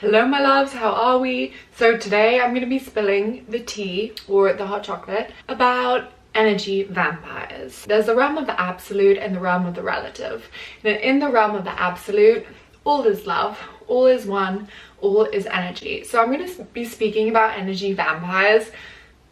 Hello my loves, how are we? So today I'm going to be spilling the tea or the hot chocolate about energy vampires. There's the realm of the absolute and the realm of the relative. And in the realm of the absolute, all is love, all is one, all is energy. So I'm going to be speaking about energy vampires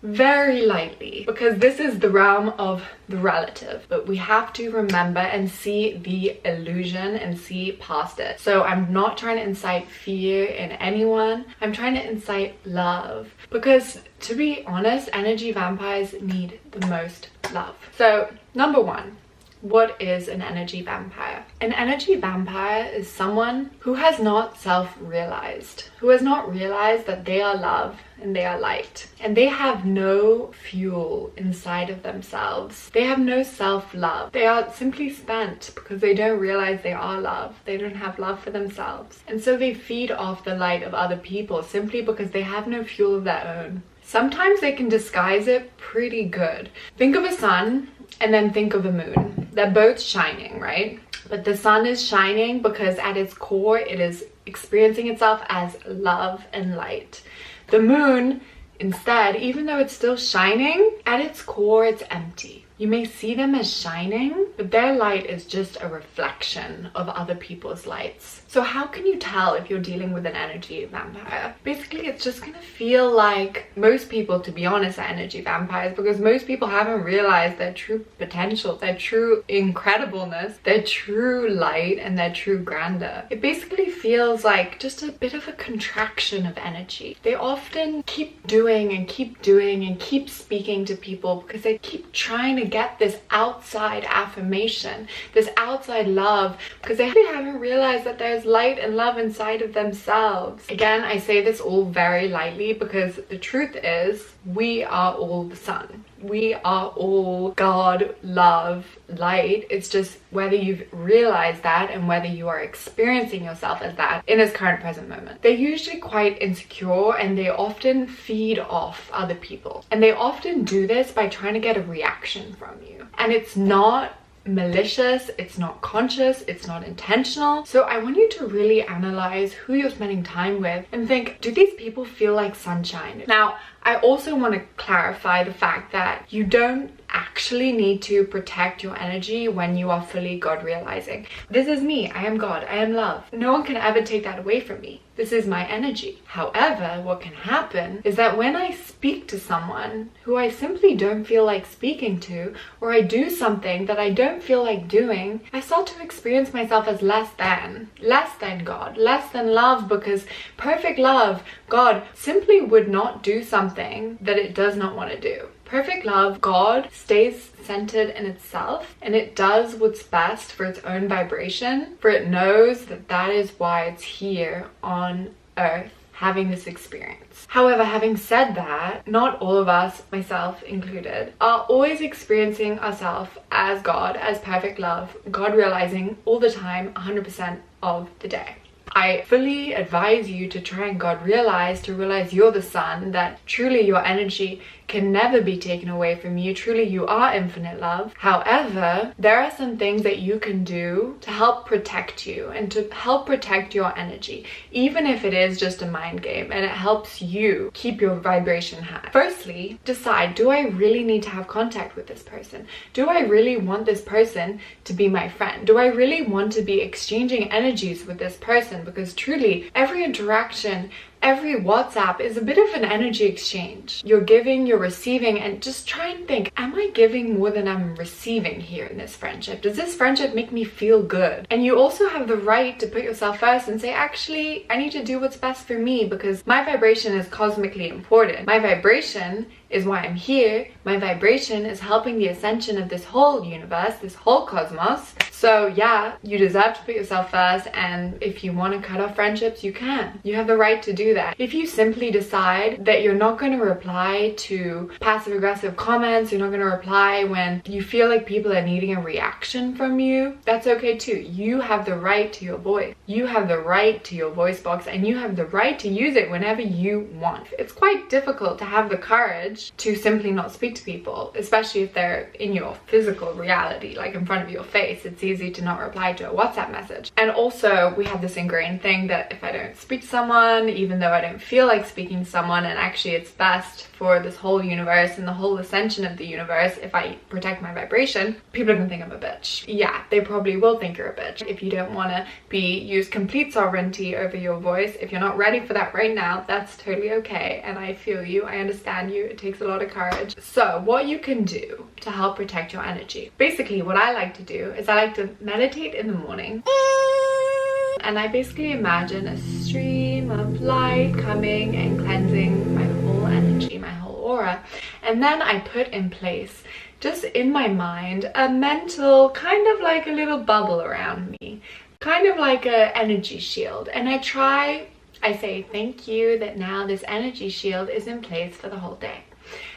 very lightly because this is the realm of the relative, but we have to remember and see the illusion and see past it. So I'm not trying to incite fear in anyone, I'm trying to incite love, because to be honest, energy vampires need the most love. So number one, what is an energy vampire? An energy vampire is someone who has not self-realized, who has not realized that they are love and they are light, and they have no fuel inside of themselves. They have no self-love. They are simply spent because they don't realize they are love. They don't have love for themselves, and so they feed off the light of other people simply because they have no fuel of their own. Sometimes they can disguise it pretty good. Think of a sun and then think of a moon. They're both shining, right? But the sun is shining because at its core it is experiencing itself as love and light. The moon, instead, even though it's still shining, at its core it's empty. You may see them as shining, but their light is just a reflection of other people's lights. So how can you tell if you're dealing with an energy vampire? Basically, it's just gonna feel like most people, to be honest, are energy vampires, because most people haven't realized their true potential, their true incredibleness, their true light, and their true grandeur. It basically feels like just a bit of a contraction of energy. They often keep doing and keep doing and keep speaking to people because they keep trying to get this outside affirmation, this outside love, because they haven't realized that there's light and love inside of themselves. Again, I say this all very lightly because the truth is we are all the sun. We are all God, love, light. It's just whether you've realized that and whether you are experiencing yourself as that in this current present moment. They're usually quite insecure and they often feed off other people. And they often do this by trying to get a reaction from you. And it's not malicious, it's not conscious, it's not intentional. So I want you to really analyze who you're spending time with and think, do these people feel like sunshine? Now, I also want to clarify the fact that you don't actually need to protect your energy when you are fully God realizing. This is me, I am God, I am love. No one can ever take that away from me. This is my energy. However, what can happen is that when I speak to someone who I simply don't feel like speaking to, or I do something that I don't feel like doing, I start to experience myself as less than God, less than love, because perfect love, God, simply would not do something that it does not want to do. Perfect love, God, stays centered in itself and it does what's best for its own vibration, for it knows that that is why it's here on earth having this experience. However, having said that, not all of us, myself included, are always experiencing ourselves as God, as perfect love, God realizing all the time, 100% of the day. I fully advise you to try and God realize, to realize you're the sun, that truly your energy can never be taken away from you. Truly you are infinite love. However, there are some things that you can do to help protect you and to help protect your energy, even if it is just a mind game and it helps you keep your vibration high. Firstly, decide, do I really need to have contact with this person? Do I really want this person to be my friend? Do I really want to be exchanging energies with this person? Because truly every interaction, every WhatsApp is a bit of an energy exchange. You're giving, you're receiving, and just try and think, am I giving more than I'm receiving here in this friendship? Does this friendship make me feel good? And you also have the right to put yourself first and say, actually, I need to do what's best for me because my vibration is cosmically important. My vibration is why I'm here. My vibration is helping the ascension of this whole universe, this whole cosmos. So yeah, you deserve to put yourself first, and if you want to cut off friendships, you can. You have the right to do that. If you simply decide that you're not going to reply to passive aggressive comments, you're not going to reply when you feel like people are needing a reaction from you, that's okay too. You have the right to your voice. You have the right to your voice box, and you have the right to use it whenever you want. It's quite difficult to have the courage to simply not speak to people, especially if they're in your physical reality, like in front of your face. It's easy to not reply to a WhatsApp message. And also we have this ingrained thing that if I don't speak to someone, even though I don't feel like speaking to someone, and actually it's best for this whole universe and the whole ascension of the universe if I protect my vibration, people are gonna think I'm a bitch. Yeah, they probably will think you're a bitch. If you don't want to use complete sovereignty over your voice, if you're not ready for that right now, that's totally okay, and I feel you, I understand you, it takes a lot of courage. So what you can do to help protect your energy, basically what I like to do is I like to meditate in the morning, and I basically imagine a stream of light coming and cleansing my whole energy, my whole aura, and then I put in place, just in my mind, a mental kind of like a little bubble around me, kind of like a energy shield, and I say thank you that now this energy shield is in place for the whole day.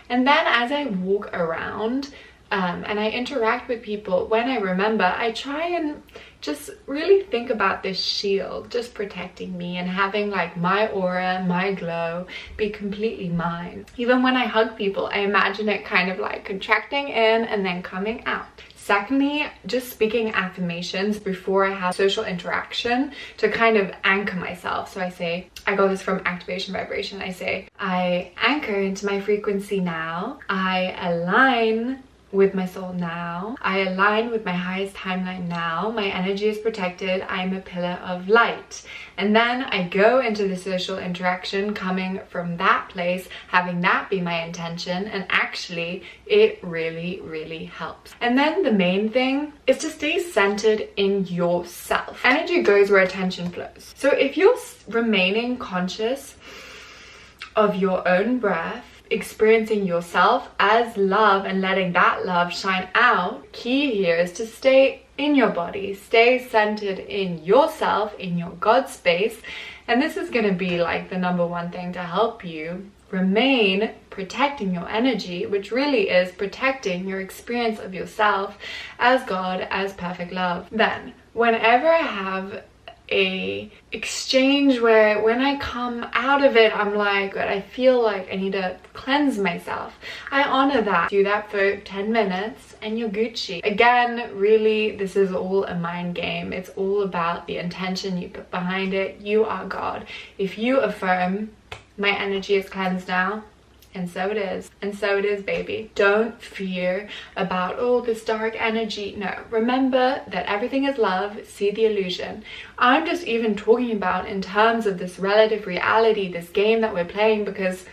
And then as I walk around and I interact with people, when I remember, I try and just really think about this shield just protecting me and having like my aura, my glow be completely mine. Even when I hug people, I imagine it kind of like contracting in and then coming out. Secondly, just speaking affirmations before I have social interaction to kind of anchor myself. So I got this from Activation Vibration. I say, I anchor into my frequency now. I align with my soul now. I align with my highest timeline now. My energy is protected. I'm a pillar of light. And then I go into the social interaction coming from that place, having that be my intention, and actually it really, really helps. And then the main thing is to stay centered in yourself. Energy goes where attention flows. So if you're remaining conscious of your own breath, experiencing yourself as love and letting that love shine out, key here is to stay in your body, stay centered in yourself, in your God space, and this is going to be like the number one thing to help you remain protecting your energy, which really is protecting your experience of yourself as God, as perfect love. Then whenever I have a exchange where when I come out of it, I'm like, I feel like I need to cleanse myself, I honor that. Do that for 10 minutes and you're Gucci. Again, really, this is all a mind game. It's all about the intention you put behind it. You are God. If you affirm, my energy is cleansed now, and so it is. And so it is, baby. Don't fear about, oh, this dark energy. No, remember that everything is love. See the illusion. I'm just even talking about in terms of this relative reality, this game that we're playing, because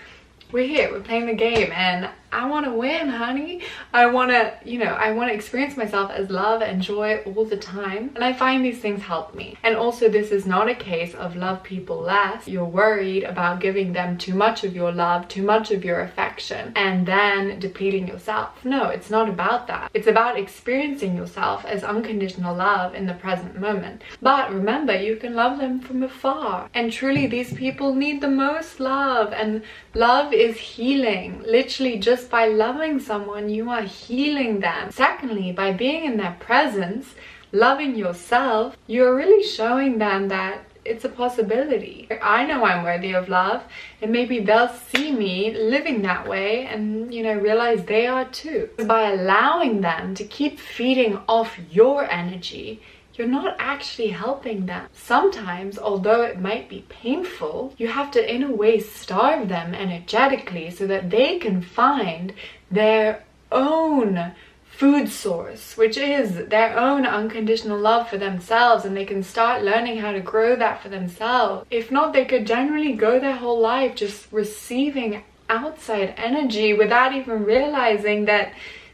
we're here, we're playing the game, and I want to win, honey. I want to, I want to experience myself as love and joy all the time. And I find these things help me. And also, this is not a case of love people less. You're worried about giving them too much of your love, too much of your affection, and then depleting yourself. No, it's not about that. It's about experiencing yourself as unconditional love in the present moment. But remember, you can love them from afar. And truly, these people need the most love. And love is healing. Literally, just by loving someone, you are healing them. Secondly, by being in their presence, loving yourself, you're really showing them that it's a possibility. I know I'm worthy of love, and maybe they'll see me living that way and, realize they are too. By allowing them to keep feeding off your energy, you're not actually helping them. Sometimes, although it might be painful, you have to, in a way, starve them energetically so that they can find their own food source, which is their own unconditional love for themselves, and they can start learning how to grow that for themselves. If not, they could generally go their whole life just receiving outside energy without even realizing that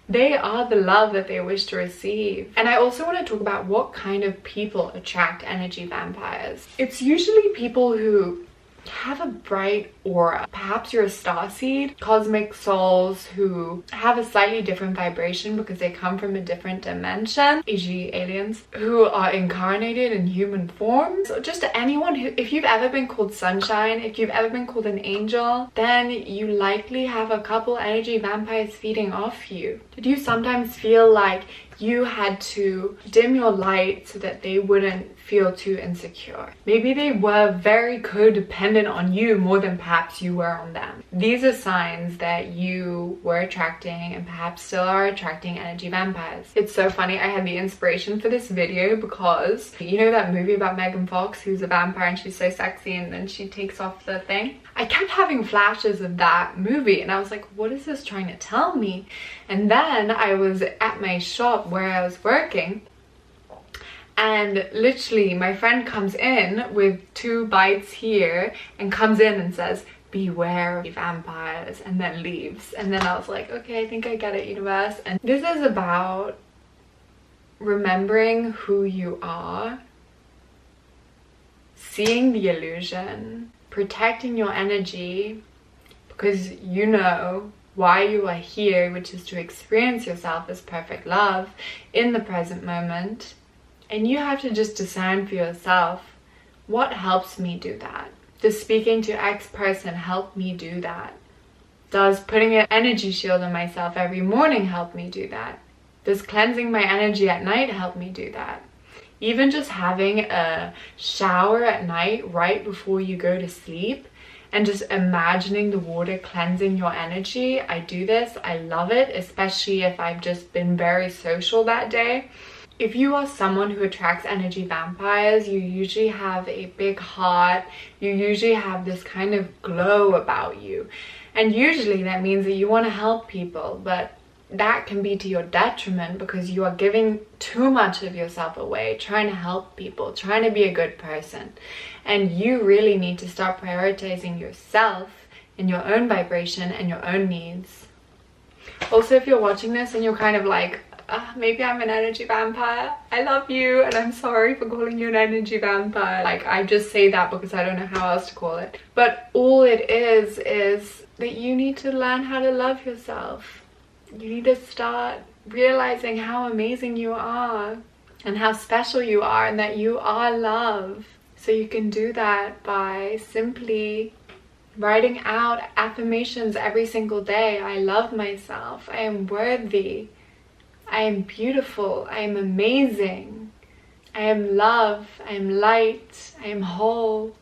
they are the love that they wish to receive. And I also want to talk about what kind of people attract energy vampires. It's usually people who have a bright aura. Perhaps you're a star seed, cosmic souls who have a slightly different vibration because they come from a different dimension, e.g. aliens, who are incarnated in human form. So just anyone who, if you've ever been called sunshine, if you've ever been called an angel, then you likely have a couple energy vampires feeding off you. Did you sometimes feel like you had to dim your light so that they wouldn't feel too insecure? Maybe they were very codependent on you more than perhaps you were on them. These are signs that you were attracting and perhaps still are attracting energy vampires. It's so funny, I had the inspiration for this video because you know that movie about Megan Fox who's a vampire and she's so sexy and then she takes off the thing? I kept having flashes of that movie and I was like, what is this trying to tell me? And then I was at my shop where I was working and literally my friend comes in with 2 bites here and comes in and says, beware of vampires, and then leaves. And then I was like, okay, I think I get it, universe. And this is about remembering who you are, seeing the illusion, protecting your energy because you know why you are here, which is to experience yourself as perfect love in the present moment. And you have to just discern for yourself, what helps me do that? Does speaking to X person help me do that? Does putting an energy shield on myself every morning help me do that? Does cleansing my energy at night help me do that? Even just having a shower at night right before you go to sleep and just imagining the water cleansing your energy. I do this, I love it, especially if I've just been very social that day. If you are someone who attracts energy vampires, you usually have a big heart, you usually have this kind of glow about you. And usually that means that you want to help people, but that can be to your detriment because you are giving too much of yourself away, trying to help people, trying to be a good person. And you really need to start prioritizing yourself and your own vibration and your own needs. Also, if you're watching this and you're kind of like, maybe I'm an energy vampire, I love you and I'm sorry for calling you an energy vampire. Like, I just say that because I don't know how else to call it. But all it is that you need to learn how to love yourself. You need to start realizing how amazing you are and how special you are and that you are love. So you can do that by simply writing out affirmations every single day. I love myself. I am worthy. I am beautiful. I am amazing. I am love. I am light. I am whole.